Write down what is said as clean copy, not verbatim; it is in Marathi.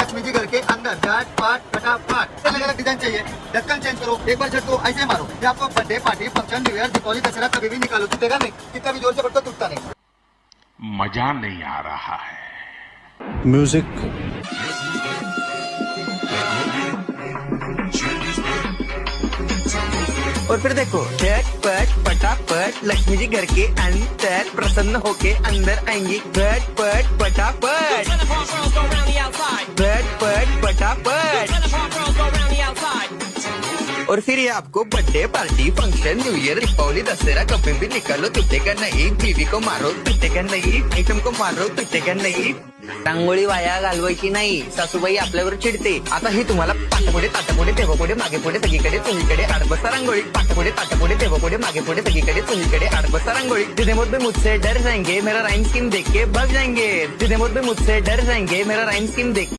लक्ष्मी जी घर के अंदर झट पट फटाफट। अलग अलग डिजाइन चाहिए, ढक्कन चेंज करो, एक बार झट को ऐसे मारो। ये आपको birthday party function new year Deepawali Dussehra कभी भी निकालो, टूटेगा नहीं, कितना भी जोर से पटको टूटता नहीं। मजा नहीं आ रहा है। म्यूजिक और फिर देखो झटपट फटाफट लक्ष्मी जी घर के अंदर प्रसन्न होके अंदर आएंगी। झटपट फटाफट झटपट फटाफट। और फिर ये आपको birthday party function new year Deepawali Dussehra कभी भी निकालो, टूटेगा नहीं। बीवी को मारो टूटेगा नहीं, आयटम को मारो टूटेगा नाही। रांगोळी वाया घालवायची नाही, सासूबाई आपल्यावर चिडते। आता ही तुम्हाला पाठपुढे ताटपुढे तेव्हापुढे मागे पुढे सगळीकडे चोहीकडे आडबसा रांगोळी। पाठपुढे ताटपुढे तेव्हापुढे मागे पुढे सगळीकडे चोहीकडे आडबसा रांगोळी। जिधे मुझ पे मुझसे डर जाएंगे मेरा राइम स्कीम देख के भाग जाएंगे। जिधे मुझ पे मुझसे डर जाएंगे मेरा राइम स्कीम देख